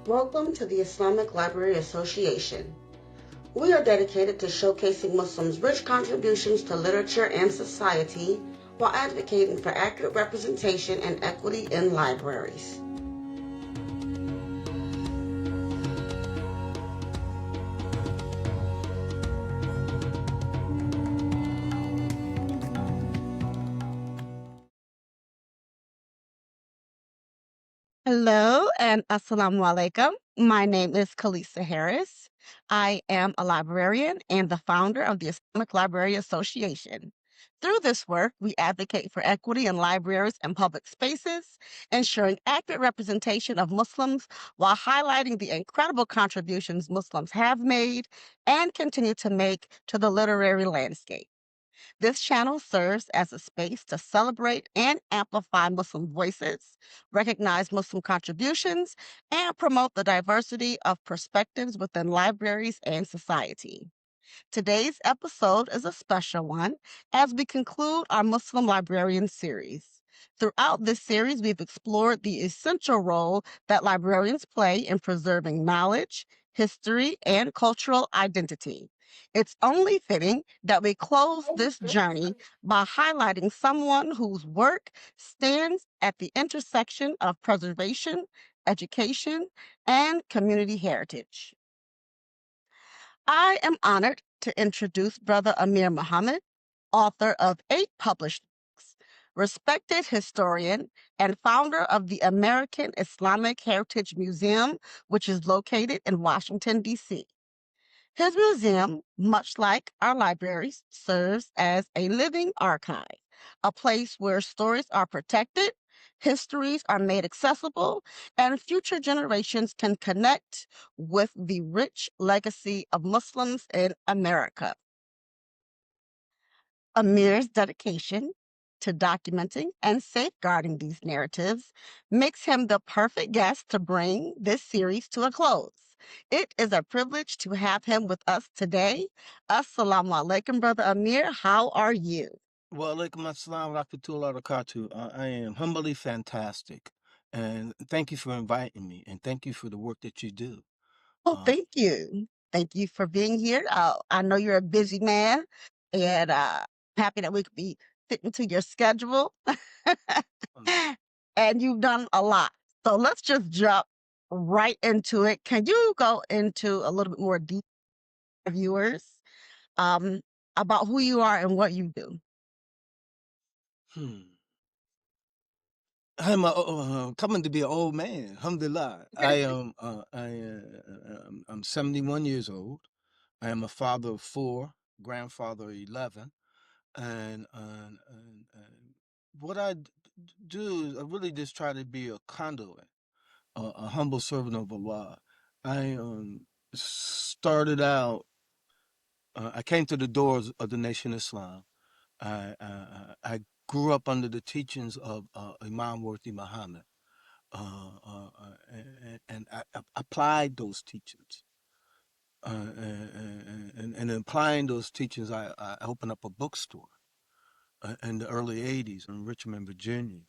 Welcome to the Islamic Library Association. We are dedicated to showcasing Muslims' rich contributions to literature and society while advocating for accurate representation and equity in libraries. Hello and Assalamu alaikum. My name is Khalisah Harris. I am a librarian and the founder of the Islamic Library Association. Through this work, we advocate for equity in libraries and public spaces, ensuring accurate representation of Muslims while highlighting the incredible contributions Muslims have made and continue to make to the literary landscape. This channel serves as a space to celebrate and amplify Muslim voices, recognize Muslim contributions, and promote the diversity of perspectives within libraries and society. Today's episode is a special one as we conclude our Muslim Librarian series. Throughout this series, we've explored the essential role that librarians play in preserving knowledge, history, and cultural identity. It's only fitting that we close this journey by highlighting someone whose work stands at the intersection of preservation, education, and community heritage. I am honored to introduce Brother Amir Muhammed, author of 8 published books, respected historian, and founder of the American Islamic Heritage Museum, which is located in Washington, D.C. His museum, much like our libraries, serves as a living archive, a place where stories are protected, histories are made accessible, and future generations can connect with the rich legacy of Muslims in America. Amir's dedication to documenting and safeguarding these narratives makes him the perfect guest to bring this series to a close. It is a privilege to have him with us today. Assalamu alaikum, Brother Amir. How are you? Wa alaikum assalam wa rahmatullahi wa barakatuh. I am humbly fantastic. And thank you for inviting me. And thank you for the work that you do. Oh, Uh, thank you. Thank you for being here. I know you're a busy man, and happy that we could be fitting to your schedule. um, And you've done a lot. So let's just jump right into it. Can you go into a little bit more detail, viewers, um, about who you are and what you do? hmm. I'm coming to be an old man. Alhamdulillah. I'm 71 years old. I am a father of 4, grandfather of 11. And what do is I really just try to be a conduit, a humble servant of Allah. I started out. I came to the doors of the Nation Islam. I grew up under the teachings of Imam Muhammad, and I applied those teachings. And in applying those teachings, I opened up a bookstore in the early '80s in Richmond, Virginia.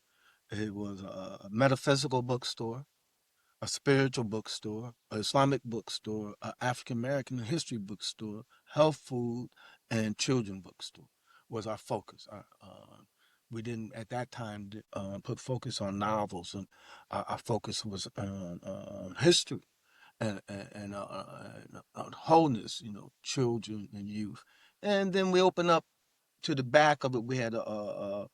It was a metaphysical bookstore, a spiritual bookstore, an Islamic bookstore, an African American history bookstore, health food, and children bookstore was our focus. We didn't at that time put focus on novels, and our focus was on history and on wholeness, children and youth. And then we opened up to the back of it. We had a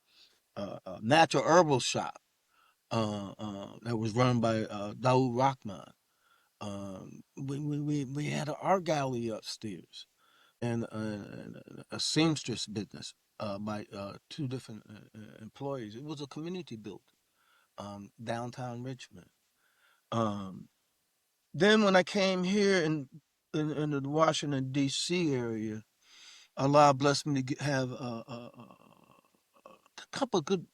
natural herbal shop that was run by Daoud Rahman. We had an art gallery upstairs and a seamstress business by 2 different employees. It was a community building, downtown Richmond. Um, then when I came here in the Washington D.C. area, Allah blessed me to have a couple of good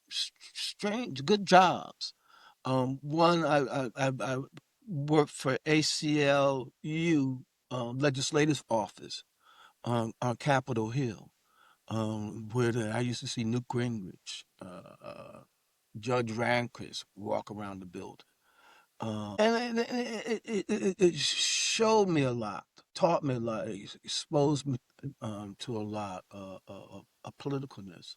strange good jobs. One, I worked for ACLU legislative office on Capitol Hill, where I used to see Newt Gingrich, Judge Rehnquist walk around the building. And it showed me a lot, taught me a lot, exposed me to a lot of politicalness.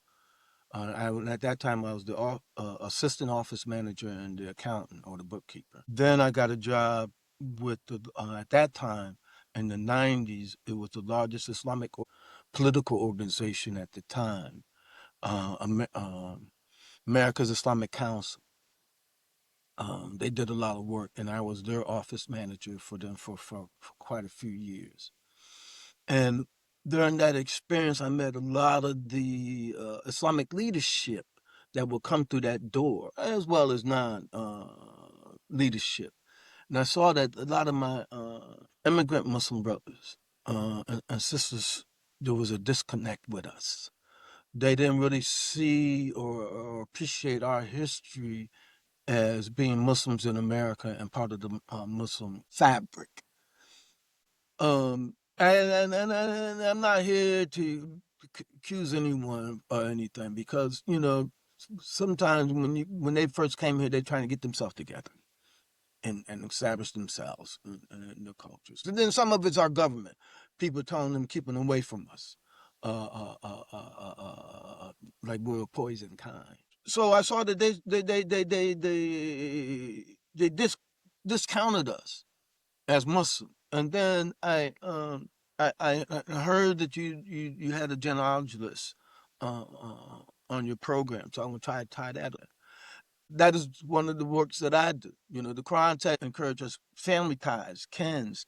At that time, I was the assistant office manager and the accountant or the bookkeeper. Then I got a job with at that time in the 90s, it was the largest Islamic political organization at the time, America's Islamic Council. They did a lot of work, and I was their office manager for them for quite a few years. And during that experience, I met a lot of the Islamic leadership that will come through that door, as well as non leadership. And I saw that a lot of my immigrant Muslim brothers and sisters, there was a disconnect with us. They didn't really see or appreciate our history as being Muslims in America and part of the Muslim fabric. And I'm not here to accuse anyone or anything, because sometimes when they first came here, they're trying to get themselves together and establish themselves in their cultures. And then some of it's our government, people telling them, keeping away from us, like we're a poison kind. So I saw that they discounted us as Muslim. And then I heard that you had a genealogy list on your program, so I'm gonna try to tie that up. That is one of the works that I do. The Quran encourages us family ties, kins.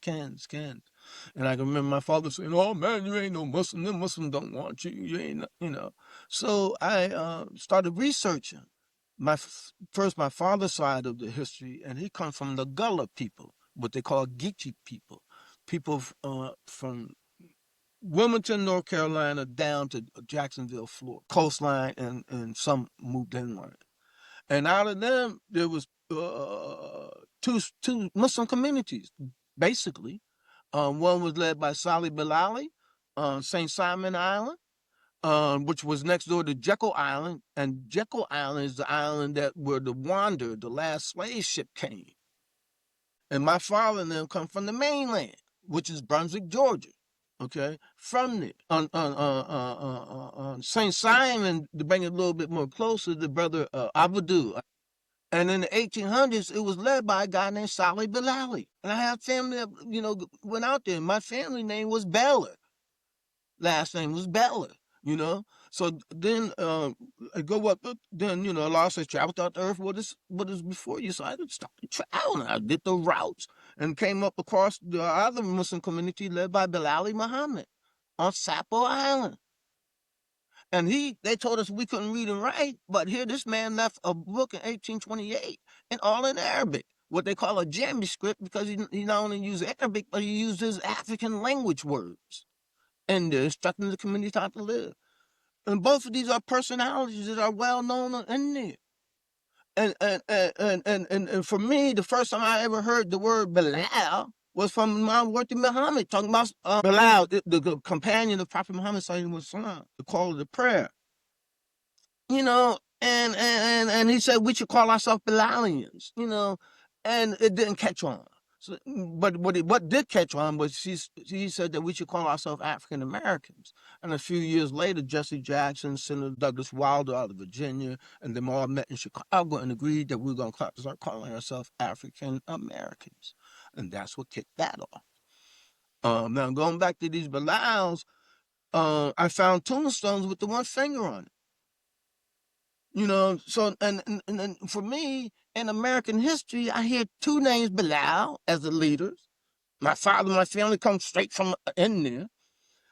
And I can remember my father saying, "Oh man, you ain't no Muslim. Them Muslims don't want you. You ain't." So I started researching my father's side of the history, and he comes from the Gullah people, what they call Geechee people from Wilmington, North Carolina, down to Jacksonville, Florida, coastline, and some moved inland. And out of them, there was two Muslim communities, basically. One was led by Salih Bilali on St. Simon Island, which was next door to Jekyll Island. And Jekyll Island is the island where the last slave ship came. And my father and them come from the mainland, which is Brunswick, Georgia. Okay, from there on St. Simon, to bring it a little bit more closer, the brother Abadu. And in the 1800s, it was led by a guy named Salih Bilali. And I have family that, went out there. My family name was Beller. Last name was Beller. So then I go up, then, Allah says, travel out the earth what is before you. So I started traveling. I did the routes and came up across the other Muslim community led by Amir Muhammed on Sapo Island. And they told us we couldn't read and write, but here this man left a book in 1828 and all in Arabic, what they call a Jami script, because he not only used Arabic, but he used his African language words. And they're instructing the community how to live. And both of these are personalities that are well known in there. And for me, the first time I ever heard the word Bilal was from Imam Muhammad talking about Bilal, the companion of Prophet Muhammad sallallahu alaihi wasallam, the call of the prayer. And he said we should call ourselves Bilalians, and it didn't catch on. So, but what did catch on was he said that we should call ourselves African Americans. And a few years later, Jesse Jackson, Senator Douglas Wilder out of Virginia, and them all met in Chicago and agreed that we were going to start calling ourselves African Americans. And that's what kicked that off. Now, going back to these Bilals, I found tombstones with the one finger on it. So and for me in American history, I hear two names Bilal as the leaders. My father, my family comes straight from in there.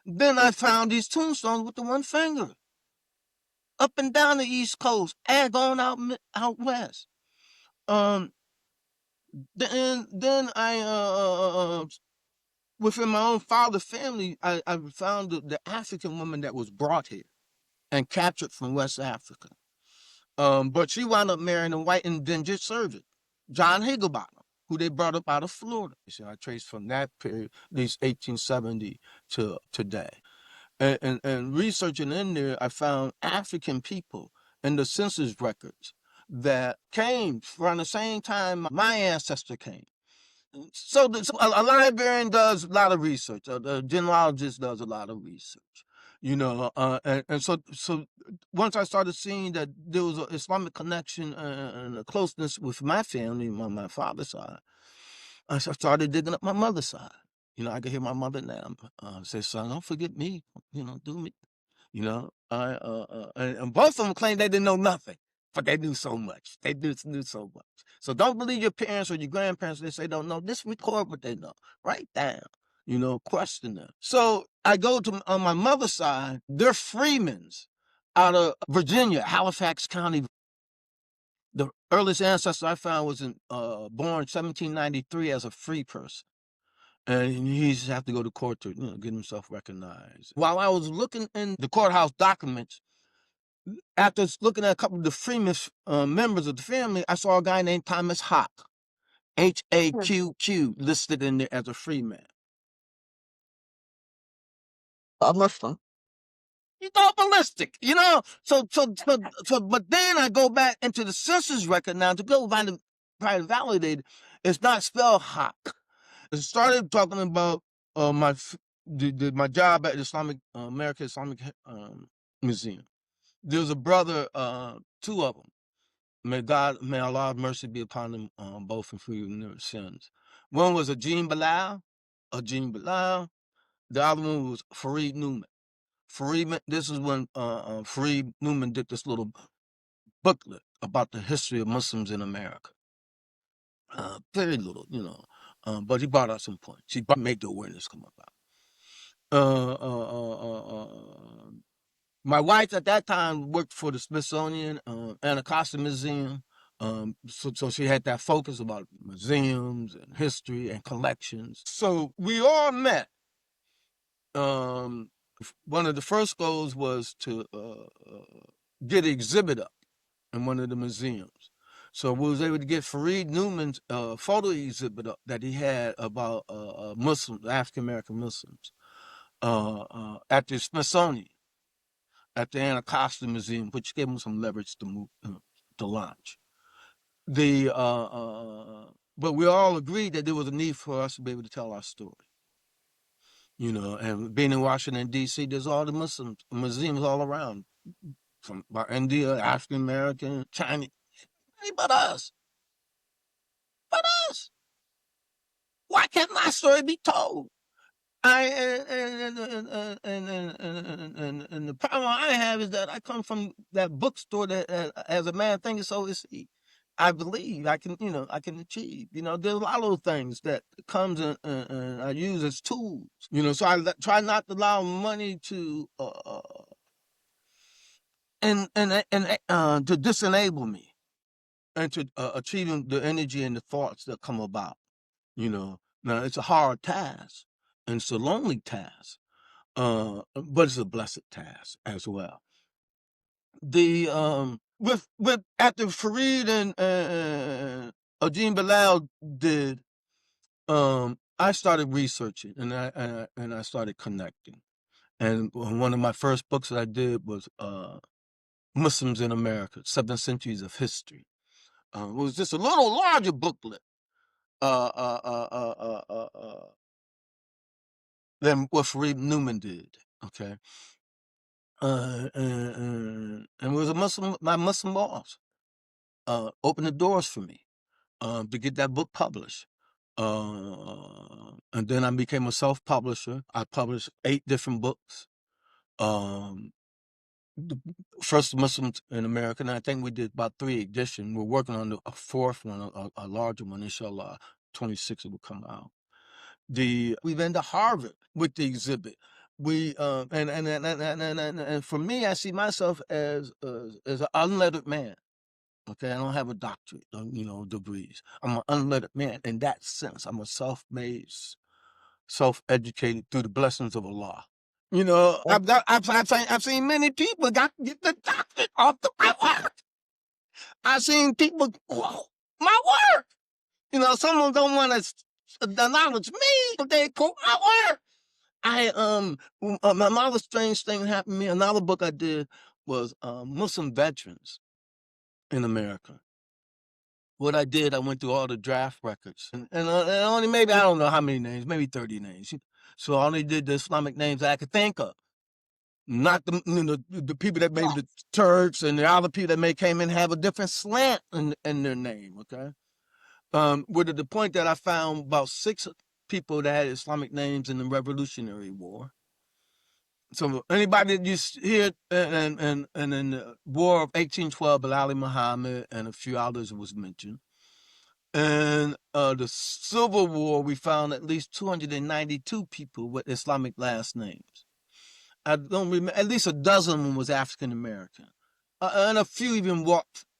Then I found these tombstones with the one finger up and down the East Coast and going out west. Um, then I within my own father's family, I found the African woman that was brought here and captured from West Africa. But she wound up marrying a white indentured servant, John Higginbottom, who they brought up out of Florida. So I traced from that period, at least 1870 to today. And researching in there, I found African people in the census records that came around the same time my ancestor came. So a librarian does a lot of research. The genealogist does a lot of research. And so once I started seeing that there was an Islamic connection and a closeness with my family, my father's side, I started digging up my mother's side. I can hear my mother now say, "Son, don't forget me. Do me." And both of them claim they didn't know nothing, but they knew so much. They knew so much. So don't believe your parents or your grandparents. They say don't know. Just record what they know. Write down. Question them. So I go to on my mother's side. They're Freemans out of Virginia, Halifax County. The earliest ancestor I found was born 1793 as a free person. And he just have to go to court to get himself recognized. While I was looking in the courthouse documents, after looking at a couple of the Freeman members of the family, I saw a guy named Thomas Hawk, Haqq, listed in there as a Freeman. A Muslim. He's all ballistic, but then I go back into the census record now to go find it, try to validate it. It's not spelled Hawk. I started talking about my job at the American Islamic Museum. There was a brother, two of them. May Allah have mercy be upon them both and forgive their sins. One was Ajim Bilal. The other one was Fareed Newman. This is when Fareed Newman did this little booklet about the history of Muslims in America. Very little, but he brought out some points. He made the awareness come about. My wife at that time worked for the Smithsonian Anacostia Museum. So she had that focus about museums and history and collections. So we all met. One of the first goals was to get an exhibit up in one of the museums. So we was able to get Fareed Newman's photo exhibit up that he had about Muslims, African American Muslims, at the Smithsonian, at the Anacostia Museum, which gave him some leverage to move to launch. But we all agreed that there was a need for us to be able to tell our story. And being in Washington, D.C., there's all the Muslim museums all around, from India, African American, Chinese, but us. But us. Why can't my story be told? And the problem I have is that I come from that bookstore that, as a man thinketh, so is he. I believe I can, I can achieve. There's a lot of those things that comes and I use as tools. So I try not to allow money to to disenable me and to achieving the energy and the thoughts that come about. Now it's a hard task and it's a lonely task, but it's a blessed task as well. With after Fareed and Ajim Bilal did, I started researching and I started connecting. And one of my first books that I did was Muslims in America: 7 Centuries of History. It was just a little larger booklet than what Fareed Newman did. Okay. And it was my Muslim boss opened the doors for me to get that book published. And then I became a self-publisher. I published 8 different books. The first Muslims in America, and I think we did about 3 editions. We're working on a 4th one, a larger one, inshallah. 26 it will come out. We've been to Harvard with the exhibit. We and for me, I see myself as an unlettered man. Okay, I don't have a doctorate, degrees. I'm an unlettered man in that sense. I'm a self-made, self-educated through the blessings of Allah. I've seen many people get the doctorate off my work. I've seen people, whoa, my work. Someone don't want to acknowledge me, but they quote my work. Another strange thing happened to me. Another book I did was Muslim veterans. in America. What I did, I went through all the draft records, and only maybe, I don't know how many names, maybe 30 names. So I only did the Islamic names I could think of, not the people that maybe the Turks and the other people that may came in have a different slant in their name. Okay, with the point that I found about 6 people that had Islamic names in the Revolutionary War. So anybody that you hear, and in the War of 1812, Bilal Muhammad and a few others was mentioned. And the Civil War, we found at least 292 people with Islamic last names. I don't remember, at least a dozen of them was African American, and a few even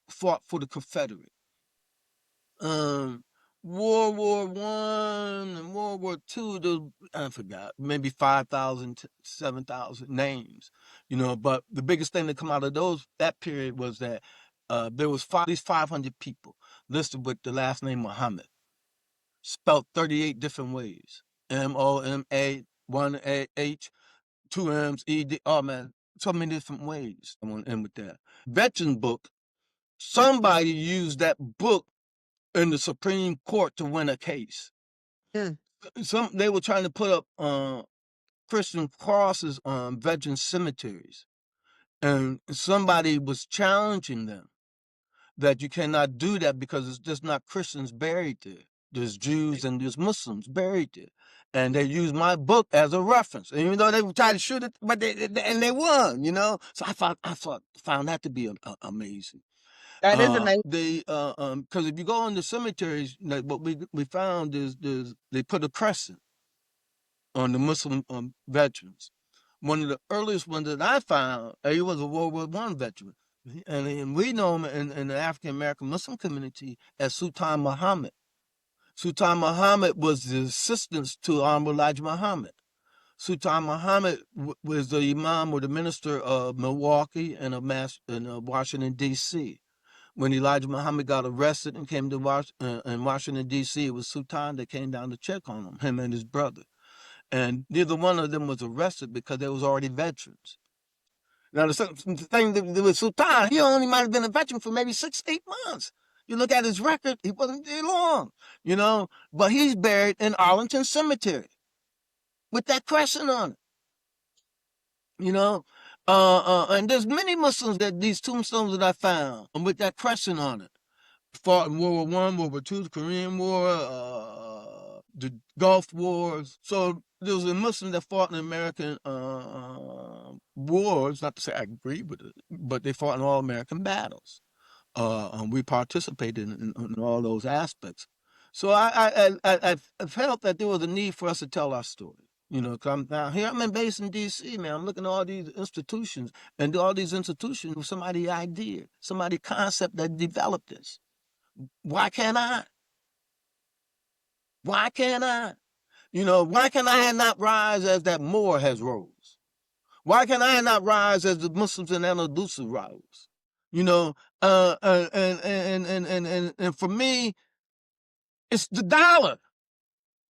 fought for the Confederate. Um, World War One and World War Two, I forgot, maybe 5,000 to 7,000 names, But the biggest thing that come out of that period was that there was at least 500 people listed with the last name Muhammad, spelled 38 different ways. Moma, one H, two M's, ED. Oh man, so many different ways. I want to end with that. Veteran book. Somebody used that book in the Supreme Court to win a case. Mm. They were trying to put up Christian crosses on veteran cemeteries, and somebody was challenging them that you cannot do that because it's just not Christians buried there. There's Jews and there's Muslims buried there. And they used my book as a reference. And even though they tried to shoot it, but they won, So found that to be amazing. That is amazing. Because if you go in the cemeteries, like what we found is they put a crescent on the Muslim veterans. One of the earliest ones that I found, he was a World War I veteran. And we know him in the African American Muslim community as Sultan Muhammad. Sultan Muhammad was the assistant to Honorable Elijah Muhammad. Sultan Muhammad was the imam or the minister of Milwaukee and of Washington, D.C. When Elijah Muhammad got arrested and came to Washington, D.C., it was Sultan that came down to check on him and his brother. And neither one of them was arrested because they was already veterans. Now, the thing with Sultan, he only might have been a veteran for maybe 6 to 8 months. You look at his record, he wasn't there long, But he's buried in Arlington Cemetery with that crescent on it, and there's many Muslims that these tombstones that I found with that crescent on it. Fought in World War I, World War II, the Korean War, the Gulf Wars. So there was a Muslim that fought in American wars. Not to say I agree with it, but they fought in all American battles. We participated in all those aspects. So I felt that there was a need for us to tell our story. Cause I'm based in D.C., man. I'm looking at all these institutions, and all these institutions with somebody's idea, somebody's concept that developed this. Why can't I? Why can't I? Why can I not rise as that Moor has rose? Why can I not rise as the Muslims in Andalusia rose? And for me, it's the dollar.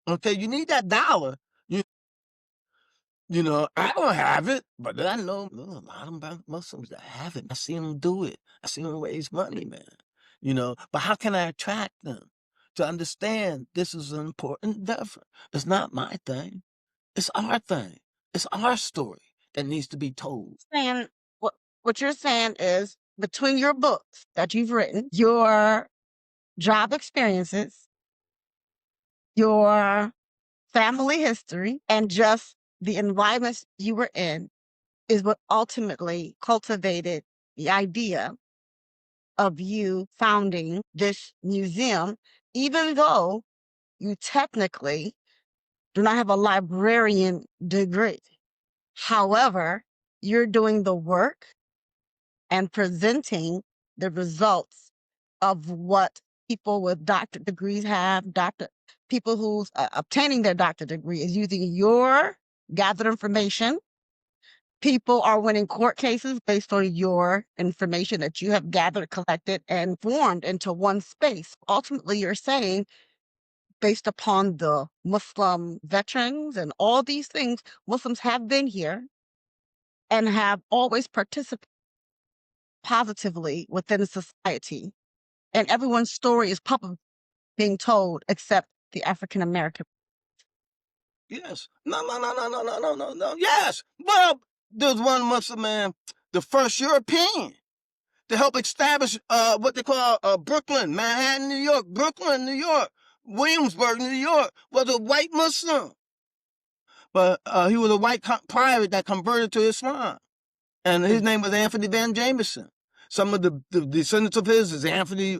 Okay, you need that dollar. I don't have it, but I know a lot of Muslims that have it. I see them do it. I see them raise money, man. But how can I attract them to understand this is an important endeavor? It's not my thing. It's our thing. It's our story that needs to be told. And what you're saying is between your books that you've written, your job experiences, your family history, and just the environments you were in is what ultimately cultivated the idea of you founding this museum, even though you technically do not have a librarian degree. However, you're doing the work and presenting the results of what people with doctorate degrees have. People who's obtaining their doctorate degree is using your gathered information. People are winning court cases based on your information that you have gathered, collected, and formed into one space. Ultimately, you're saying, based upon the Muslim veterans and all these things, Muslims have been here and have always participated positively within society, and everyone's story is probably being told except the African American. Yes. No, no, no, no, no, no, no, no, no. Yes. Well, there's one Muslim man, the first European to help establish what they call Brooklyn, Manhattan, New York, Brooklyn, New York, Williamsburg, New York, was a white Muslim. But he was a white pirate that converted to Islam. And his name was Anthony Van Jameson. Some of the descendants of his is Anthony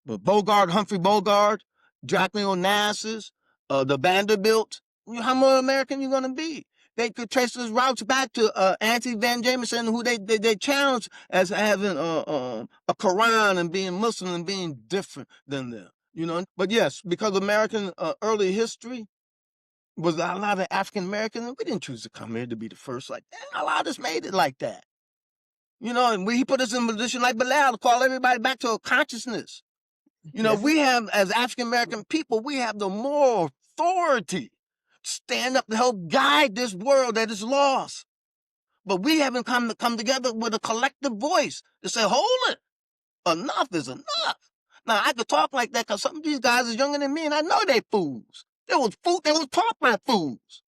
Bogart, Humphrey Bogart, Jacqueline Onassis, the Vanderbilt. How more American you going to be? They could trace those routes back to Anthony Van Jameson, who they challenged as having a Quran and being Muslim and being different than them. But yes, because American early history was a lot of African Americans, we didn't choose to come here to be the first like that. A lot of us made it like that. And he put us in a position like Bilal to call everybody back to a consciousness. Yes. We have, as African American people, we have the moral authority to stand up to help guide this world that is lost. But we haven't come together with a collective voice to say, hold it, enough is enough. Now, I could talk like that because some of these guys are younger than me, and I know they fools. They was taught by fools.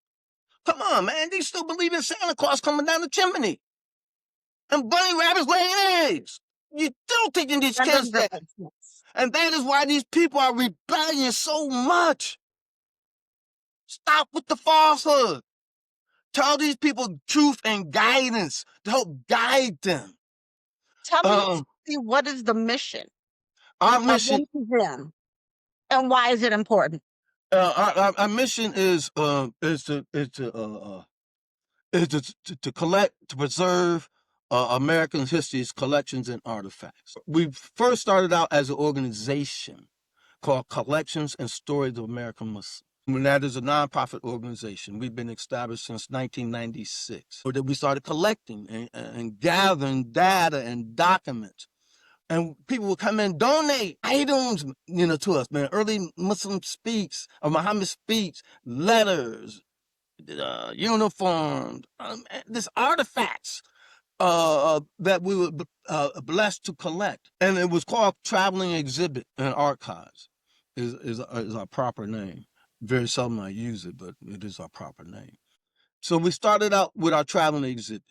Come on, man. They still believe in Santa Claus coming down the chimney and bunny rabbits laying eggs. You still teaching these kids that. And that is why these people are rebelling so much. Stop with the falsehood. Tell these people truth and guidance to help guide them. Tell me, what is the mission? Our mission, and why is it important? Our mission is to collect, to preserve American history's collections and artifacts. We first started out as an organization called Collections and Stories of American Muslims. And that is a nonprofit organization. We've been established since 1996. So that we started collecting and gathering data and documents. And people would come in, donate items, to us, man. Early Muslim speaks, or Muhammad speaks, letters, uniforms, this artifacts that we were blessed to collect. And it was called Traveling Exhibit and Archives is our proper name. Very seldom I use it, but it is our proper name. So we started out with our traveling exhibit.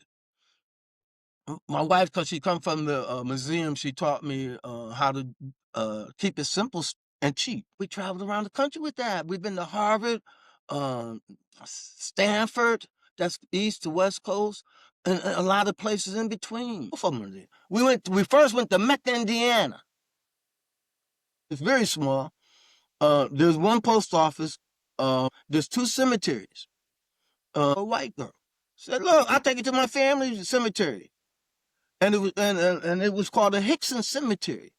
My wife, because she come from the museum, she taught me how to keep it simple and cheap. We traveled around the country with that. We've been to Harvard, Stanford, that's east to west coast, and a lot of places in between. Both of them are there. We first went to Mecca, Indiana. It's very small. There's one post office. There's two cemeteries. A white girl said, "Look, I'll take you to my family's cemetery," and it was called the Hickson Cemetery.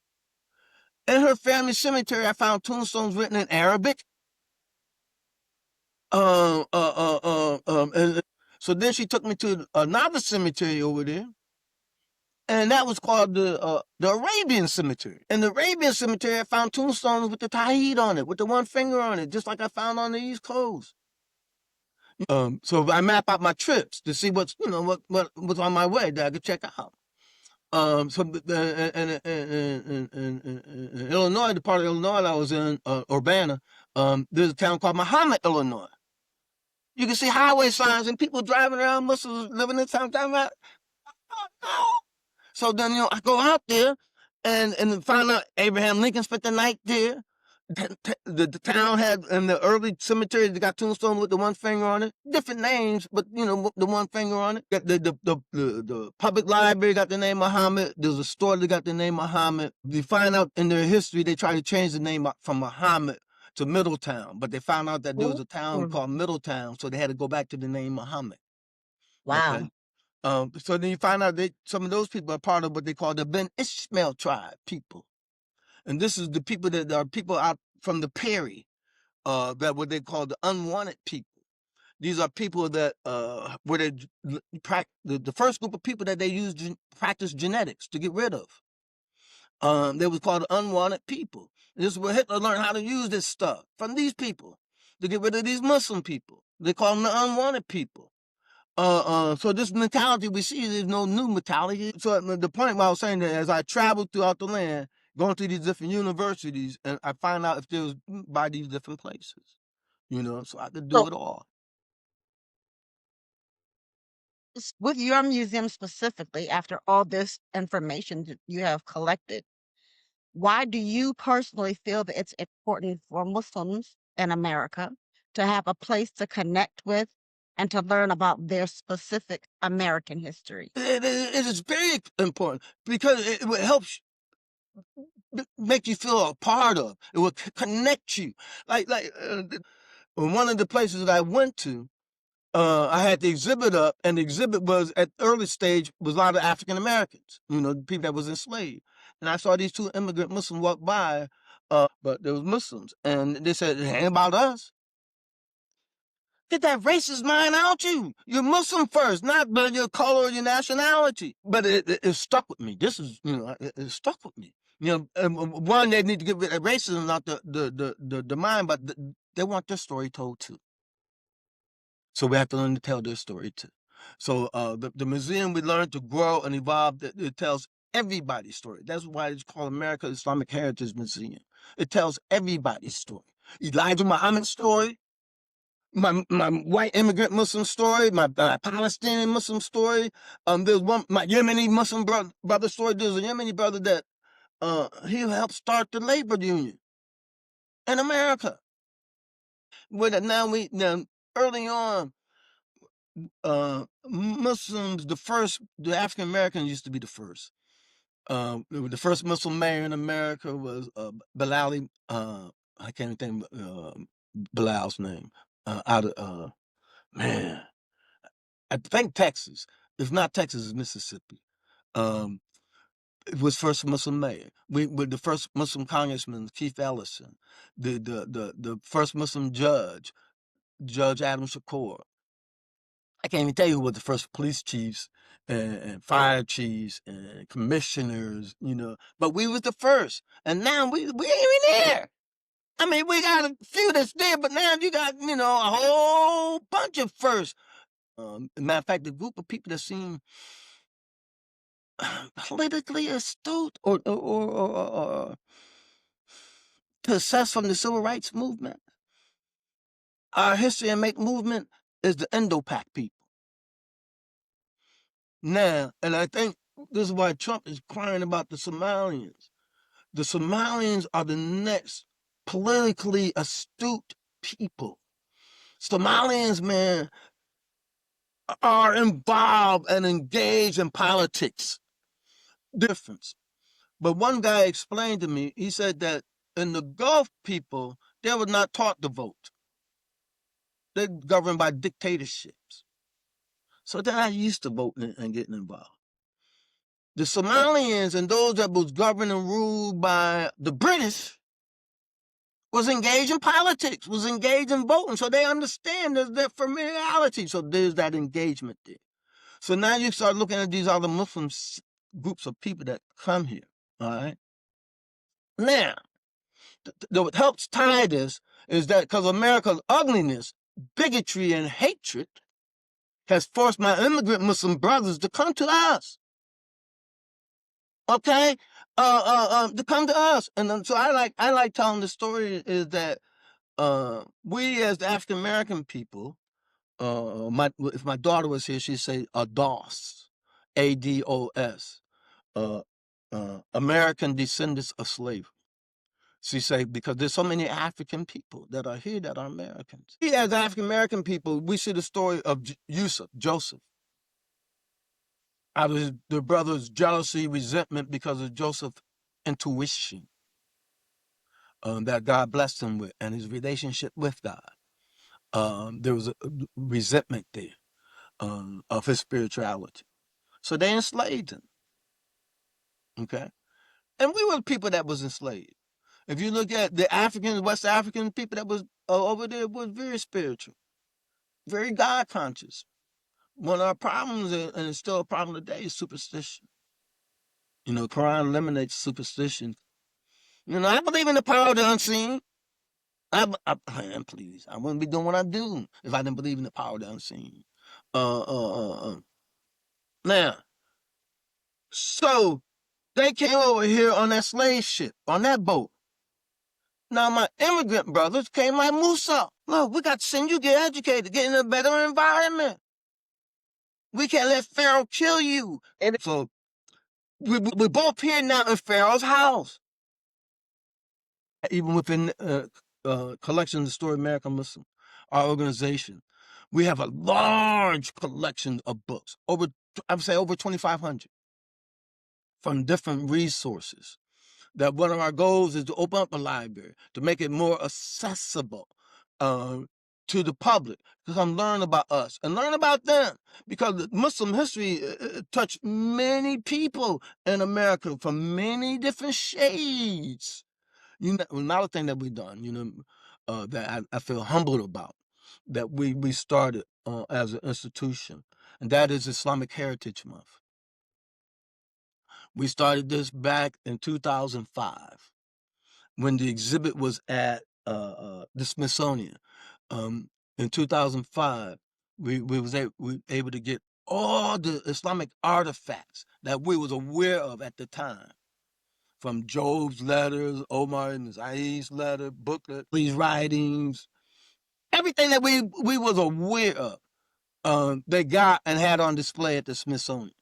In her family cemetery, I found tombstones written in Arabic. And so then she took me to another cemetery over there, and that was called the Arabian Cemetery. In the Arabian Cemetery, I found tombstones with the Tawhid on it, with the one finger on it, just like I found on the East Coast. So I map out my trips to see what's on my way that I could check out. So in Illinois, the part of Illinois that I was in, Urbana, there's a town called Muhammad, Illinois. You can see highway signs and people driving around, Muslims living in town, driving around. So then, I go out there and find out Abraham Lincoln spent the night there. The town had, in the early cemetery, they got tombstone with the one finger on it. Different names, but the one finger on it. The public library got the name Muhammad. There's a store that got the name Muhammad. You find out in their history they tried to change the name from Muhammad to Middletown, but they found out that there was a town called Middletown, so they had to go back to the name Muhammad. Wow. Okay? So then you find out some of those people are part of what they call the Ben Ishmael tribe people. And this is the people that are people out from the Prairie, that what they call the unwanted people. These are people that were the first group of people that they used to practice genetics to get rid of. They was called the unwanted people. This is where Hitler learned how to use this stuff from these people to get rid of these Muslim people. They call them the unwanted people. So this mentality we see, there's no new mentality. So the point where I was saying that as I traveled throughout the land, going to these different universities, and I find out if there was by these different places, so I could do So, it all. with your museum specifically, after all this information that you have collected, why do you personally feel that it's important for Muslims in America to have a place to connect with and to learn about their specific American history? It is very important because it will help make you feel a part of. It will connect you. One of the places that I went to, I had the exhibit up, and the exhibit was at early stage was a lot of African Americans, people that was enslaved. And I saw these two immigrant Muslims walk by, but there was Muslims, and they said, "It ain't about us." Get that racist mind out you. You're Muslim first, not by your color or your nationality. But it stuck with me. This is, it stuck with me. One, they need to get rid of racism, not the mind, but they want their story told too. So we have to learn to tell their story too. So the museum, we learn to grow and evolve. It tells everybody's story. That's why it's called American Islamic Heritage Museum. It tells everybody's story. Elijah Muhammad's story, my white immigrant Muslim story, my Palestinian Muslim story. There's one, my Yemeni Muslim brother story. There's a Yemeni brother that he helped start the labor union in America. Now early on, Muslims, the African Americans used to be the first. The first Muslim mayor in America was Bilali. I can't even think of Bilal's name. Out of man, I think Texas. If not Texas, it's Mississippi. Um, it was first Muslim mayor. We were the first Muslim congressman, Keith Ellison. The first Muslim judge, Judge Adam Shakur. I can't even tell you who was the first police chiefs and fire chiefs and commissioners, but we was the first. And now we ain't even there. I mean, we got a few that's there, but now you got, a whole bunch of firsts. Matter of fact, the group of people that seem politically astute or possessed from the civil rights movement, our history and make movement is the Indo-Pak people. Now, and I think this is why Trump is crying about the Somalians. The Somalians are the next politically astute people. Somalians, man, are involved and engaged in politics. Difference. But one guy explained to me, he said that in the Gulf people, they were not taught to vote. They're governed by dictatorships. So they're not used to voting and getting involved. The Somalians and those that was governed and ruled by the British was engaged in politics, was engaged in voting. So they understand there's that familiarity. So there's that engagement there. So now you start looking at these other Muslim groups of people that come here. All right. Now, what helps tie this is that because America's ugliness, bigotry, and hatred has forced my immigrant Muslim brothers to come to us. Okay, to come to us, and so I like telling the story is that we as the African American people, if my daughter was here, she'd say ADOS, ADOS, American descendants of slavery. She say because there's so many African people that are here that are Americans. We as African American people, we see the story of Joseph. Out of the brother's jealousy, resentment because of Joseph's intuition that God blessed him with and his relationship with God. There was a resentment there of his spirituality. So they enslaved him. Okay. And we were the people that was enslaved. If you look at the Africans, West African people that was over there was very spiritual, very God conscious. One of our problems, and it's still a problem today, is superstition. Quran eliminates superstition. I believe in the power of the unseen. Please, I wouldn't be doing what I do if I didn't believe in the power of the unseen. Now, so they came over here on that slave ship, on that boat. Now my immigrant brothers came like Musa. Look, we got to send you get educated, get in a better environment. We can't let Pharaoh kill you. And so we're both here now in Pharaoh's house. Even within collection of the Story of American Muslim, our organization, we have a large collection of books, I would say over 2,500 from different resources. That one of our goals is to open up a library, to make it more accessible to the public, to come learn about us and learn about them. Because Muslim history touched many people in America from many different shades. Another thing that we've done, that I feel humbled about, that we started as an institution, and that is Islamic Heritage Month. We started this back in 2005 when the exhibit was at the Smithsonian. In 2005, we were able to get all the Islamic artifacts that we was aware of at the time, from Job's letters, Omar and Zaid's letter, booklet, these writings, everything that we was aware of, they got and had on display at the Smithsonian.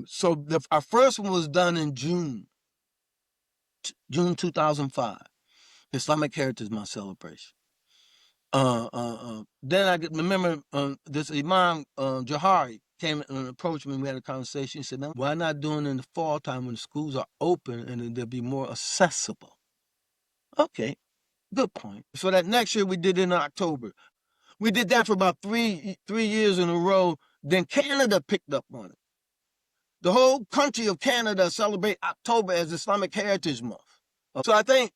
So our first one was done in June 2005, Islamic Heritage Month celebration. Then I remember this Imam Jahari came and approached me. We had a conversation. He said, "Man, why not doing it in the fall time when the schools are open and they'll be more accessible?" Okay, good point. So that next year we did it in October. We did that for about three years in a row. Then Canada picked up on it. The whole country of Canada celebrate October as Islamic Heritage Month. So I think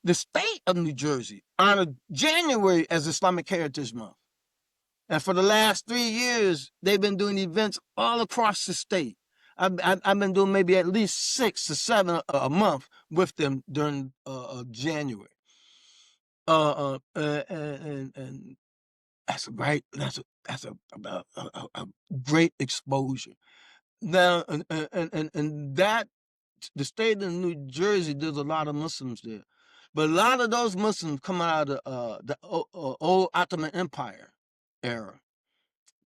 the state of New Jersey honored January as Islamic Heritage Month. And for the last 3 years, they've been doing events all across the state. I've been doing maybe at least 6 to 7 a month with them during January. And that's a great exposure. Now, and that the state of New Jersey, there's a lot of Muslims there, but a lot of those Muslims come out of the old Ottoman Empire era.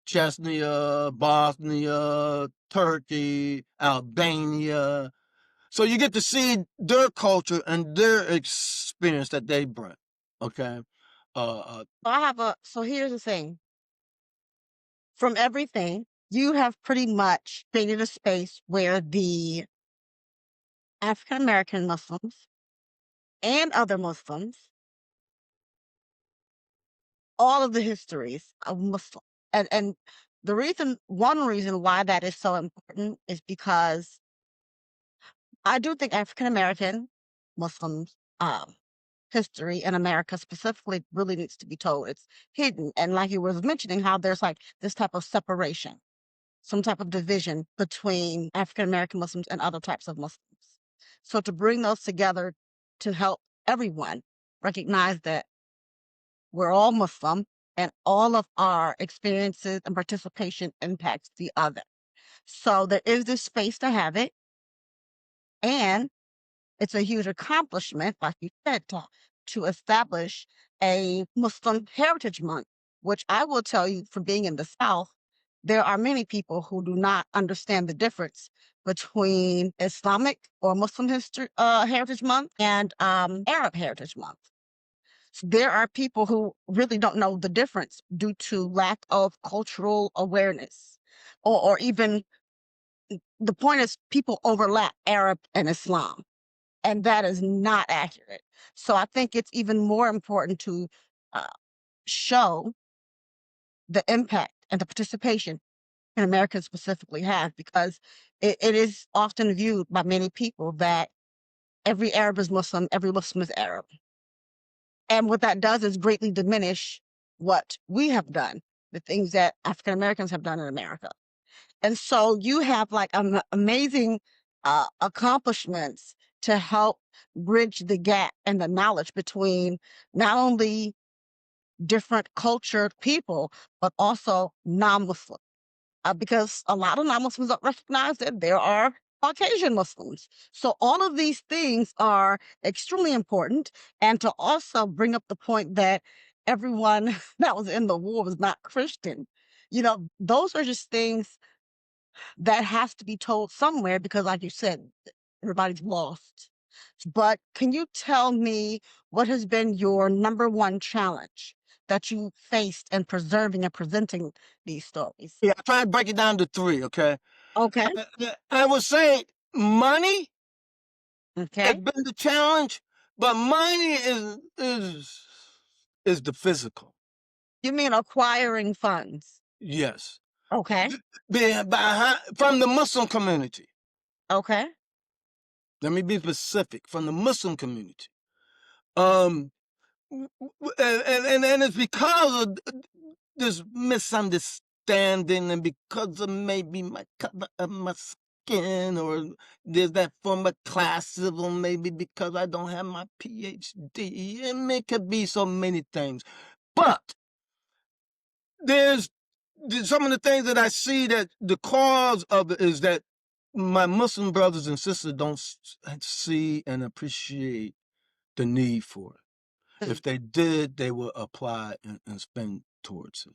Chechnya, Bosnia, Turkey, Albania. So you get to see their culture and their experience that they bring. Okay. So here's the thing. From everything, you have pretty much created a space where the African American Muslims and other Muslims, all of the histories of Muslim, and one reason why that is so important is because I do think African American Muslims history in America specifically really needs to be told. It's hidden, and like you was mentioning, how there's like this type of separation, some type of division between African American Muslims and other types of Muslims. So to bring those together to help everyone recognize that we're all Muslim and all of our experiences and participation impacts the other. So there is this space to have it, and it's a huge accomplishment, like you said, to establish a Muslim Heritage Month, which I will tell you, from being in the South, there are many people who do not understand the difference between Islamic or Muslim Heritage Month and Arab Heritage Month. So there are people who really don't know the difference due to lack of cultural awareness, or even the point is people overlap Arab and Islam, and that is not accurate. So I think it's even more important to uh, show the impact and the participation in Americans specifically have, because it is often viewed by many people that every Arab is Muslim, every Muslim is Arab. And what that does is greatly diminish what we have done, the things that African Americans have done in America. And so you have like amazing accomplishments to help bridge the gap and the knowledge between not only different cultured people, but also non-Muslim. Because a lot of non-Muslims don't recognize that there are Caucasian Muslims. So all of these things are extremely important. And to also bring up the point that everyone that was in the war was not Christian, those are just things that has to be told somewhere because, like you said, everybody's lost. But can you tell me what has been your number one challenge that you faced in preserving and presenting these stories? Yeah, I try to break it down to three, okay? Okay. I would say money has Okay. been the challenge, but money is the physical. You mean acquiring funds? Yes. Okay. From the Muslim community. Okay. Let me be specific. From the Muslim community. And it's because of this misunderstanding and because of maybe my color of my skin, or there's that form of classism, maybe because I don't have my PhD. And it could be so many things. But there's some of the things that I see that the cause of it is that my Muslim brothers and sisters don't see and appreciate the need for it. If they did, they would apply and spend towards it.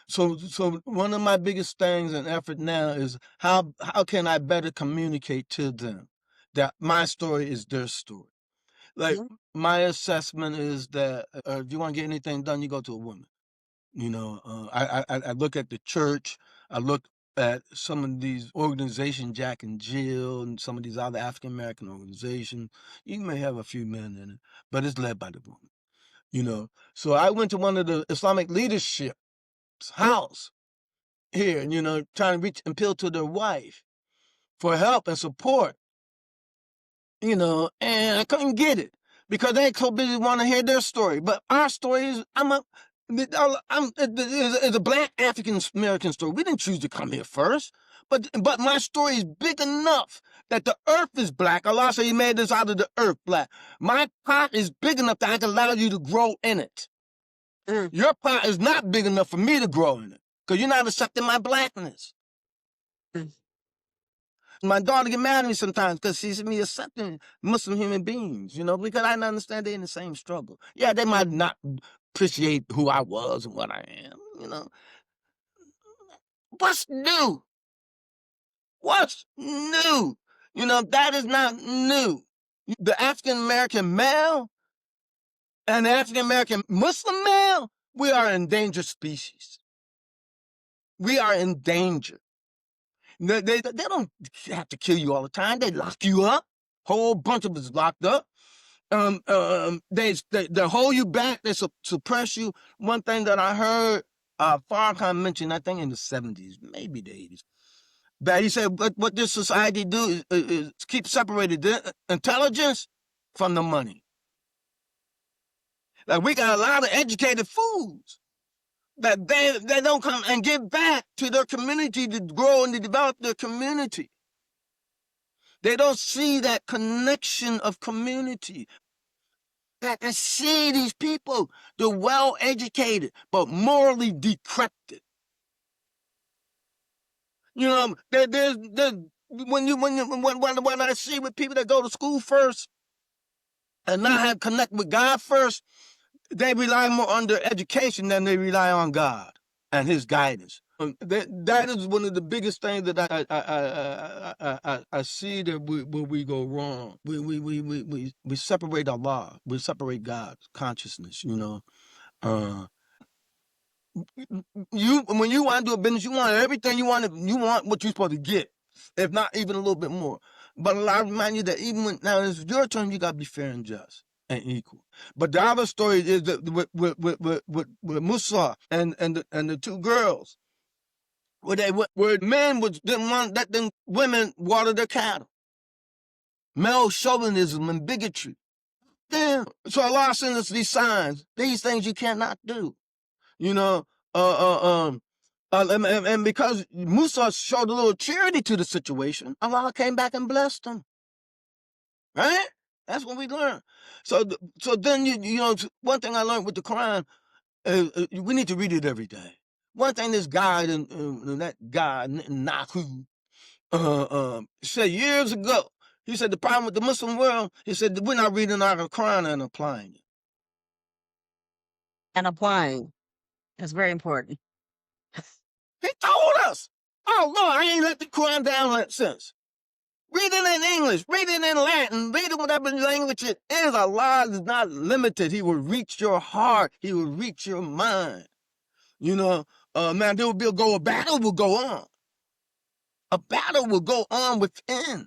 So one of my biggest things and effort now is how can I better communicate to them that my story is their story. Like Mhm. my assessment is that if you want to get anything done, you go to a woman. I look at the church. I look at some of these organizations, Jack and Jill, and some of these other African American organizations. You may have a few men in it, but it's led by the woman. So I went to one of the Islamic leadership's house here, trying to reach and appeal to their wife for help and support, and I couldn't get it because they so busy want to hear their story. But our story is, it's a Black African American story. We didn't choose to come here first, but my story is big enough that the earth is black. Allah said He made us out of the earth black. My pot is big enough that I can allow you to grow in it. Mm. Your pot is not big enough for me to grow in it because you're not accepting my blackness. Mm. My daughter get mad at me sometimes because she sees me accepting Muslim human beings, because I understand they're in the same struggle. Yeah, they might not appreciate who I was and what I am. What's new? What's new? That is not new. The African American male and the African American Muslim male, we are an endangered species. We are in danger. They don't have to kill you all the time. They lock you up. Whole bunch of us locked up. They hold you back. They suppress you. One thing that I heard Farrakhan mention, I think in the 70s, maybe the 80s, that he said, what this society do is keep separated the intelligence from the money. Like we got a lot of educated fools that they don't come and give back to their community to grow and to develop their community. They don't see that connection of community. I see these people, they're well educated, but morally decrepit. There's when I see with people that go to school first and not have connect with God first, they rely more on their education than they rely on God and His guidance. That is one of the biggest things that I see that where we go wrong. We separate Allah. We separate God's consciousness. When you want to do a business, you want everything you want. You want what you're supposed to get, if not even a little bit more. But I remind you that even when now it's your turn, you gotta be fair and just and equal. But the other story is that with Musa and the two girls, where men didn't want that them women water their cattle, male chauvinism and bigotry. Damn. So Allah sends us these signs, these things you cannot do. You know, and because Musa showed a little charity to the situation, Allah came back and blessed him. Right? That's what we learn. So then one thing I learned with the Quran, We need to read it every day. One thing this guy and that guy Nahu said years ago. He said the problem with the Muslim world, he said that we're not reading our Quran and applying it. And applying is very important. He told us. Oh Lord, I ain't let the Quran down since. Read it in English, read it in Latin, read it whatever language it is. Allah is not limited. He will reach your heart. He will reach your mind. You know, man, there will be a battle will go on. A battle will go on within,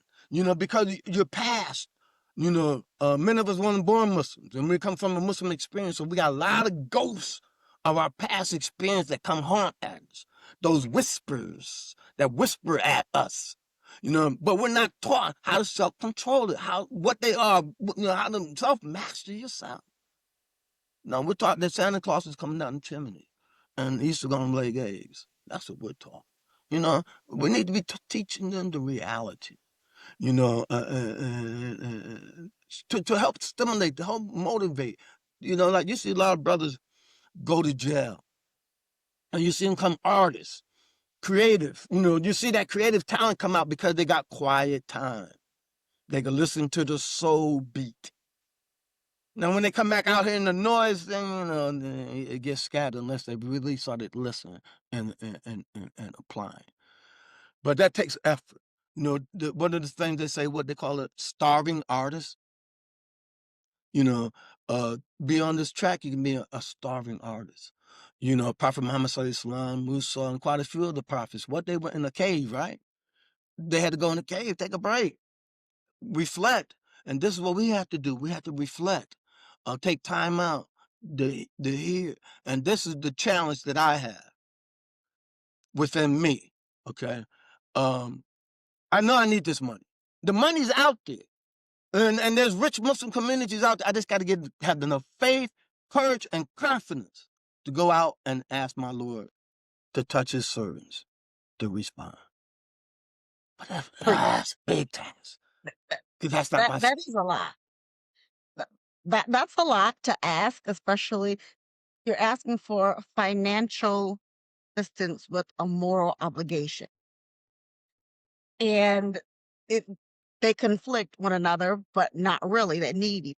because you're past. Many of us weren't born Muslims, and we come from a Muslim experience, so we got a lot of ghosts of our past experience that come haunt at us. Those whispers that whisper at us, but we're not taught how to self-control it, what they are, how to self-master yourself. No, we're taught that Santa Claus is coming down the chimney, and Easter gonna lay eggs. That's what we're taught. We need to be teaching them the reality, to help stimulate, to help motivate. Like you see a lot of brothers go to jail, and you see them come artists, creative. You see that creative talent come out because they got quiet time. They can listen to the soul beat. Now, when they come back out here in the noise thing, it gets scattered unless they really started listening and applying. But that takes effort. One of the things they say, what they call it, starving artists. Be on this track, you can be a starving artist. Prophet Muhammad Sallallahu Alaihi Wasallam, Musa, and quite a few of the prophets, what they were in a cave, right? They had to go in the cave, take a break, reflect. And this is what we have to do. We have to reflect, take time out to hear. And this is the challenge that I have within me, okay? I know I need this money. The money's out there. And there's rich Muslim communities out there. I just got to have enough faith, courage, and confidence to go out and ask my Lord to touch his servants to respond. But that's a big task. Because that's not my... That is a lot. That's a lot to ask, especially you're asking for financial assistance with a moral obligation. And they conflict one another, but not really. They need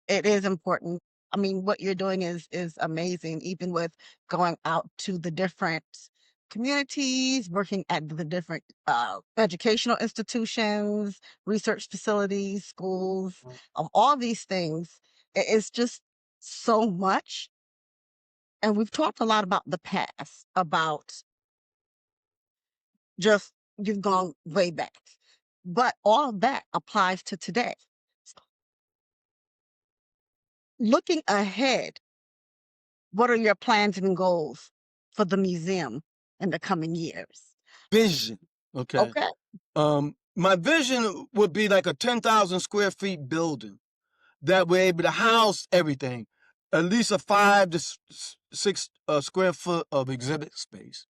it is important. I mean, what you're doing is amazing, even with going out to the different communities, working at the different educational institutions, research facilities, schools, all these things. It's just so much. And we've talked a lot about the past, about just you've gone way back. But all of that applies to today. Looking ahead, what are your plans and goals for the museum in the coming years? Vision, okay? Okay. My vision would be like a 10,000 square feet building that we're able to house everything, at least a 5 to 6 square foot of exhibit space,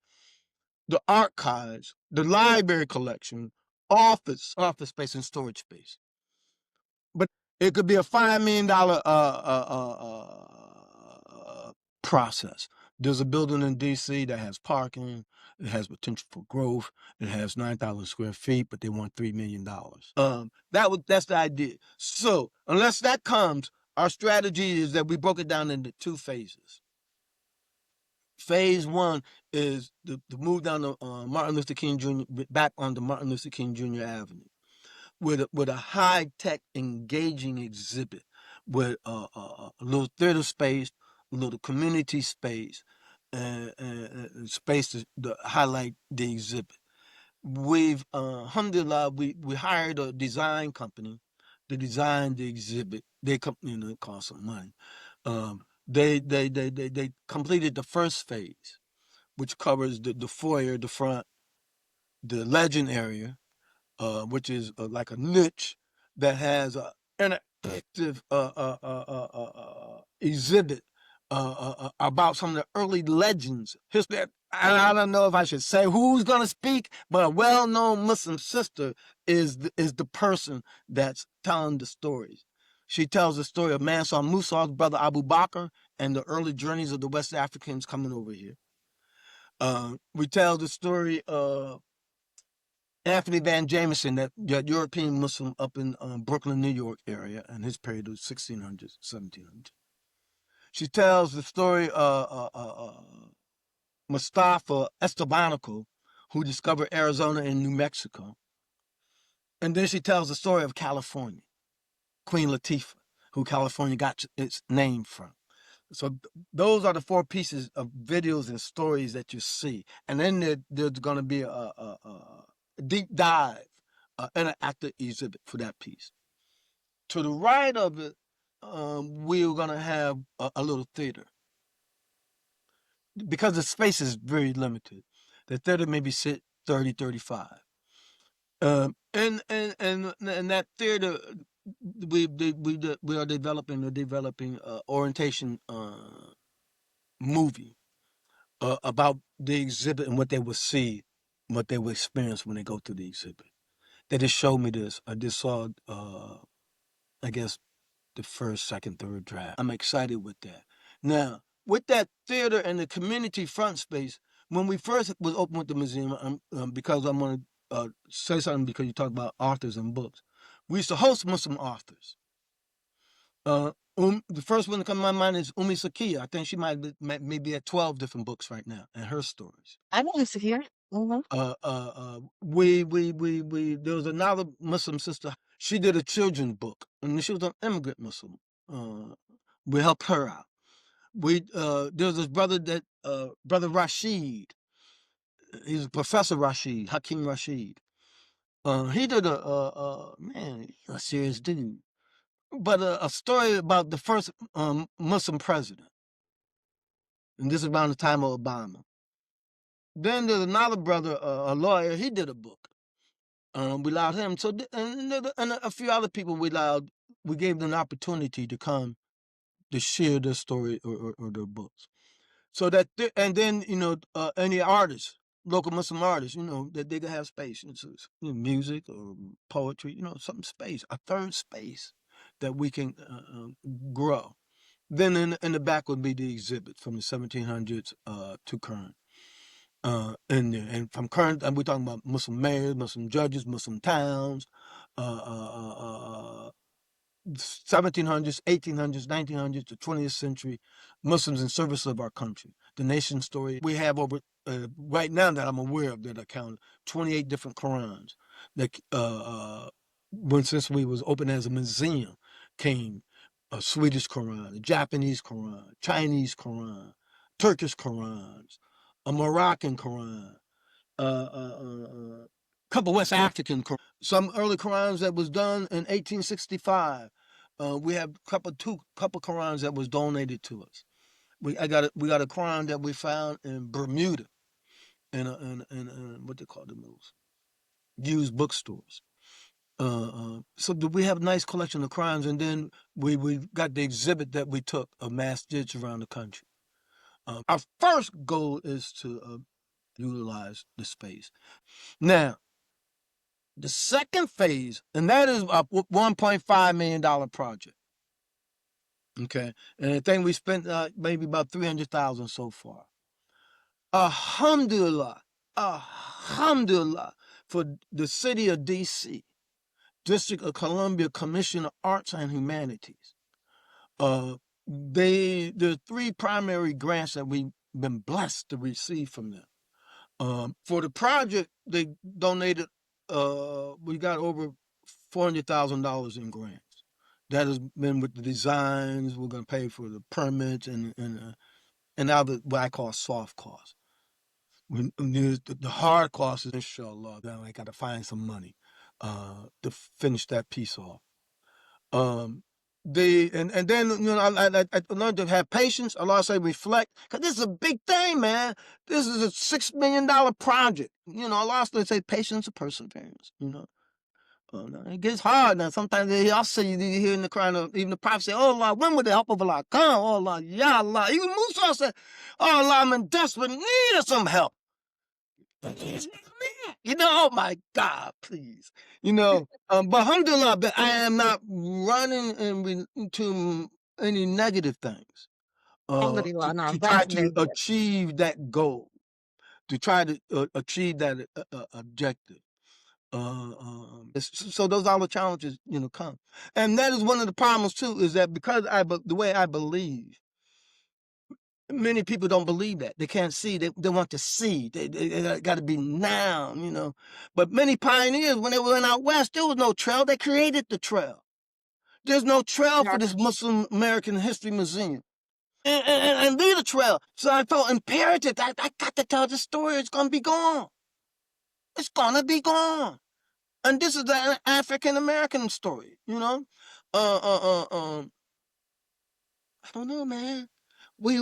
the archives, the library collection, office space, and storage space. But it could be a $5 million process. There's a building in D.C. that has parking. It has potential for growth. It has 9,000 square feet, but they want $3 million. That's the idea. So unless that comes, our strategy is that we broke it down into 2 phases. Phase 1 is to move down to Martin Luther King Jr. back onto Martin Luther King Jr. Avenue with a high-tech, engaging exhibit with a little theater space, a little community space, space to highlight the exhibit. We've, alhamdulillah, we hired a design company to design the exhibit. They cost some money. They completed the first phase, which covers the foyer, the front, the legend area, which is like a niche that has an interactive exhibit about some of the early legends. History. I don't know if I should say who's going to speak, but a well-known Muslim sister is the person that's telling the stories. She tells the story of Mansur Musa's brother Abu Bakr and the early journeys of the West Africans coming over here. We tell the story of Anthony Van Jameson, that European Muslim up in Brooklyn, New York area, and his period was 1600s, 1700s. She tells the story of Mustafa Estebanico, who discovered Arizona and New Mexico. And then she tells the story of California, Queen Latifah, who California got its name from. So those are the 4 pieces of videos and stories that you see. And then there's going to be a deep dive, interactive exhibit for that piece. To the right of it, we're going to have a little theater. Because the space is very limited, the theater maybe sit 30, 35. And that theater, we are developing orientation movie about the exhibit and what they will see, what they will experience when they go through the exhibit. They just showed me this. I just saw, I guess, the first, second, third draft. I'm excited with that. Now, with that theater and the community front space, when we first was open with the museum, because I'm going to say something because you talk about authors and books. We used to host Muslim authors. The first one to come to my mind is Umi Sakia. I think she might be at 12 different books right now and her stories. I know this here. Mhm. There was another Muslim sister. She did a children's book, and she was an immigrant Muslim. We helped her out. There was this brother Brother Rashid. He's Professor Rashid, Hakim Rashid. He did man, he's a serious dude. But a story about the first Muslim president, and this is around the time of Obama. Then there's another brother, a lawyer. He did a book. We allowed him. So and a few other people we gave them an opportunity to come to share their story or their books. So that and then any artists, local Muslim artists, that they could have space, music or poetry, some space, a third space that we can grow. Then in the back would be the exhibit from the 1700s to current. And from current, we're talking about Muslim mayors, Muslim judges, Muslim towns, 1700s, 1800s, 1900s, the 20th century, Muslims in service of our country. The nation story. We have over, right now that I'm aware of, that I count 28 different Qurans. That since we was open as a museum, came a Swedish Quran, a Japanese Quran, Chinese Quran, Turkish Qurans, a Moroccan Quran, couple West African Qurans, some early Qurans that was done in 1865. We have couple Qurans that was donated to us. We got a Quran that we found in Bermuda, in what they call them, those used bookstores. So we have a nice collection of Qurans, and then we got the exhibit that we took of masjids around the country. Our first goal is to utilize the space. Now, the second phase, and that is a $1.5 million project. Okay, and I think we spent maybe about $300,000 so far. Alhamdulillah, alhamdulillah, for the city of D.C., District of Columbia Commission of Arts and Humanities. The 3 primary grants that we've been blessed to receive from them. For the project, they donated. We got over $400,000 in grants. That has been with the designs. We're going to pay for the permits and other what I call soft costs. The hard costs is, inshallah, then I got to find some money to finish that piece off. And then I learned to have patience. Allah say reflect, because this is a big thing, man. This is a $6 million project. Allah say patience and perseverance. It gets hard now. Sometimes also you hear in the Quran, even the Prophet say, "Oh Allah, when will the help of Allah come? Oh Allah, Ya Allah." Even Musa said, "Oh Allah, I'm in desperate need of some help." Oh my God, please. But alhamdulillah, but I am not running into any negative things. Quality law. Now to try that's to very good. achieve that goal, to try to achieve that objective. So those are the challenges, come, and that is one of the problems too. Is that because the way I believe, many people don't believe that. They can't see. They want to see. They got to be now, But many pioneers, when they went out west, there was no trail. They created the trail. There's no trail for That's this Muslim American History Museum. And lead a trail. So I felt imperative that I got to tell this story. It's going to be gone. It's going to be gone. And this is the African American story, I don't know, man. We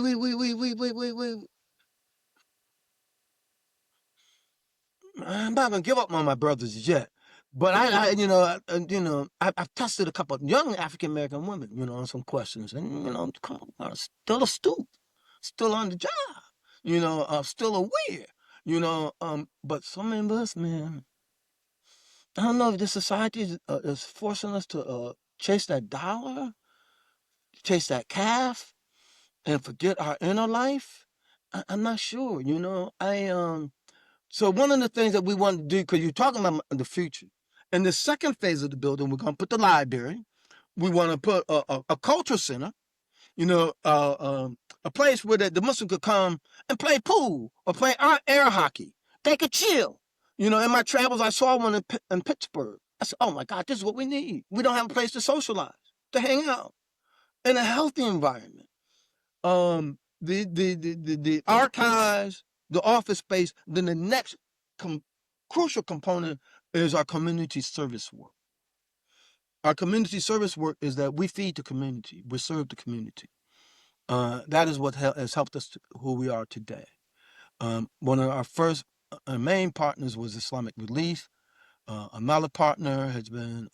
I'm not gonna give up on my brothers yet. But I've tested a couple of young African American women, on some questions, and come on, still astute, still on the job, still aware, But some of us, man, I don't know if this society is forcing us to chase that dollar, chase that calf, and forget our inner life. I'm not sure, So one of the things that we want to do, because you're talking about the future, in the second phase of the building, we're going to put the library. We want to put a culture center, a place where the Muslim could come and play pool or play air hockey. They could chill. In my travels, I saw one in Pittsburgh. I said, oh my God, this is what we need. We don't have a place to socialize, to hang out in a healthy environment. The archives, the office space. Then the next crucial component is our community service work. Our community service work is that we feed the community, we serve the community. That is what has helped us to who we are today. One of our first main partners was Islamic Relief. Another partner has been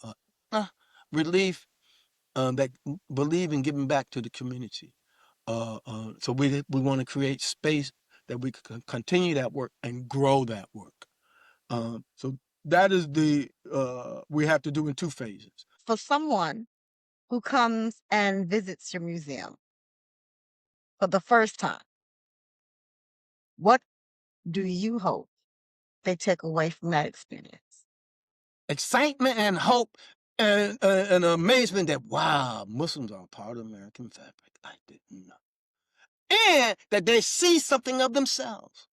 Relief that believe in giving back to the community. So we want to create space that we can continue that work and grow that work. So that is we have to do in two phases. For someone who comes and visits your museum for the first time, what do you hope they take away from that experience? Excitement and hope and amazement that, wow, Muslims are part of American fabric. I didn't know. And that they see something of themselves.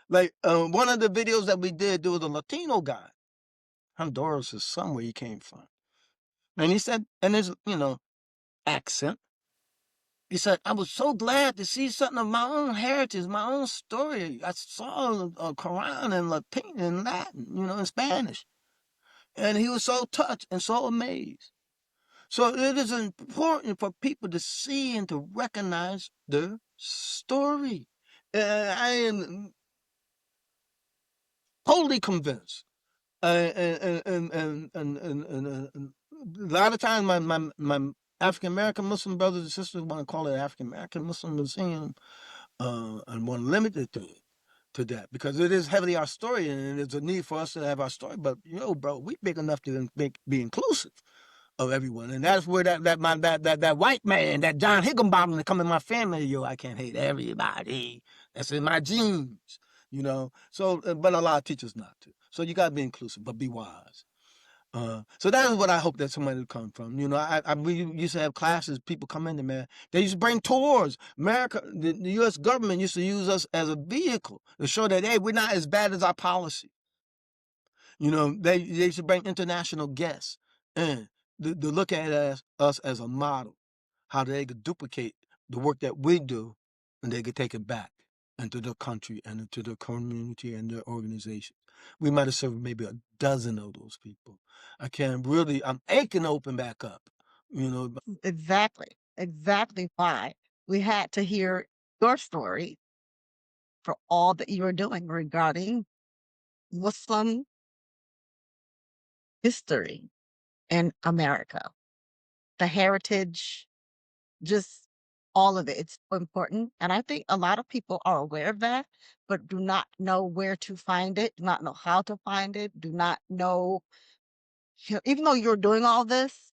Like one of the videos that we did, there was a Latino guy. Honduras is somewhere he came from. And he said, and his, accent, he said, I was so glad to see something of my own heritage, my own story. I saw a Quran in Latin, in Latin, in Spanish. And he was so touched and so amazed. So it is important for people to see and to recognize their story. I am totally convinced. And a lot of times my African American Muslim brothers and sisters want to call it African American Muslim Museum, and want to limit it to that because it is heavily our story and there's a need for us to have our story. But bro, we big enough to be inclusive of everyone, and that's where that white man, that John Higginbottom, that come in my family. I can't hate everybody. That's in my genes. So but a lot of teachers not to. So you gotta be inclusive, but be wise. So that is what I hope that somebody will come from. We used to have classes, people come in there, man. They used to bring tours. The U.S. government used to use us as a vehicle to show that, hey, we're not as bad as our policy. They used to bring international guests in to look at us as a model, how they could duplicate the work that we do and they could take it back into their country and into their community and their organization. We might have served maybe a dozen of those people. I'm aching to open back up. Exactly why we had to hear your story for all that you are doing regarding Muslim history in America, the heritage, just all of it. It's so important. And I think a lot of people are aware of that, but do not know where to find it, do not know how to find it, do not know, even though you're doing all this,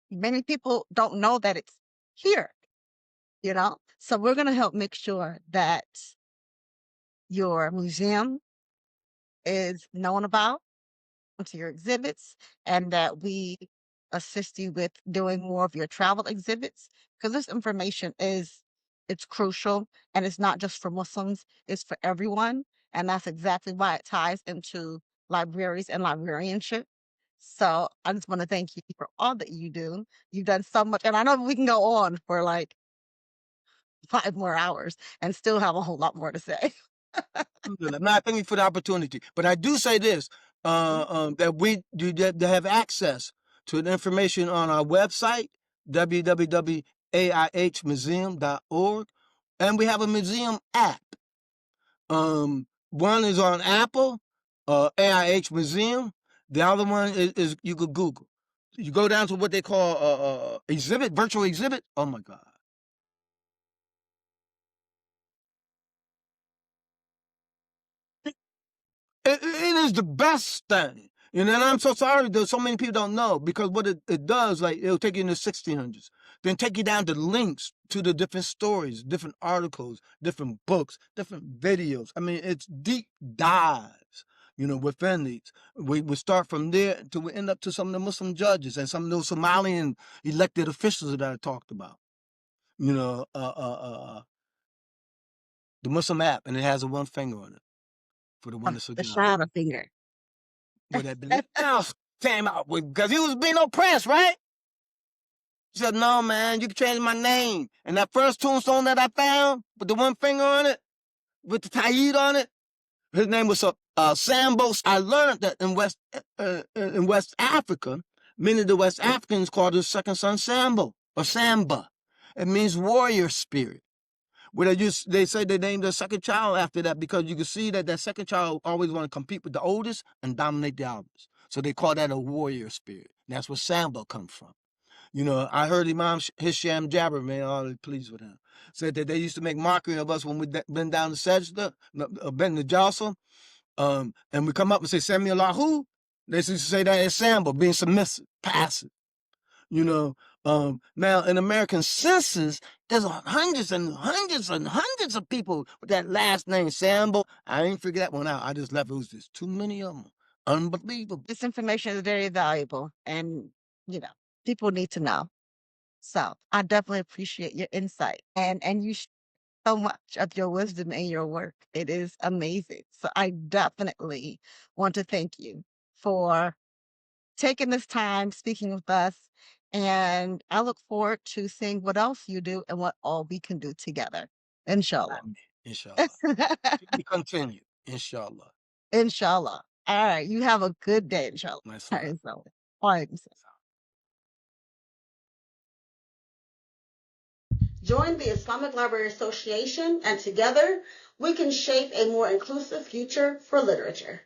many people don't know that it's here. you know? So we're going to help make sure that your museum is known about to your exhibits and that we assist you with doing more of your travel exhibits because this information is it's crucial and it's not just for Muslims, it's for everyone. And that's exactly why it ties into libraries and librarianship. So I just want to thank you for all that you do. You've done so much, and I know we can go on for like 5 more hours and still have a whole lot more to say. Alhamdulillah. Nah, thank you for the opportunity. But I do say this, that we do that have access to the information on our website, www.aihmuseum.org, and we have a museum app. One is on Apple, AIH Museum. The other one is you could Google. You go down to what they call exhibit, virtual exhibit. Oh my God. It is the best thing. You know, and I'm so sorry that so many people don't know because what it does, like, it'll take you in the 1600s, then take you down to links to the different stories, different articles, different books, different videos. I mean, it's deep dives, within these. We start from there until we end up to some of the Muslim judges and some of those Somalian elected officials that I talked about. You know, the Muslim app, and it has a one finger on it for the one that's The again. shadow finger. Would that be now came out with because he was being oppressed, right? He said, "No, man, you can change my name." And that first tombstone that I found with the one finger on it, with the Taid on it, his name was Sambo. I learned that in West Africa, many of the West Africans called his second son Sambo or Samba. It means warrior spirit. Where they say they named their second child after that because you can see that that second child always want to compete with the oldest and dominate the others. So they call that a warrior spirit. And that's where Samba comes from. I heard Imam Hisham Jabber, man, all pleased with him, said that they used to make mockery of us when we been down to Sajda, been to Jostle, and we come up and say, Samuel Lahu. They used to say that as Samba, being submissive, passive. Now in American census, there's hundreds and hundreds and hundreds of people with that last name, Sambo. I ain't figure that one out. I just left. It was just too many of them. Unbelievable. This information is very valuable and, you know, people need to know. So I definitely appreciate your insight and you so much of your wisdom in your work. It is amazing. So I definitely want to thank you for taking this time speaking with us. And I look forward to seeing what else you do and what all we can do together. Inshallah. Inshallah. We continue. Inshallah. Inshallah. All right. You have a good day, inshallah. Nice. All right. So, all right. Join the Islamic Library Association, and together we can shape a more inclusive future for literature.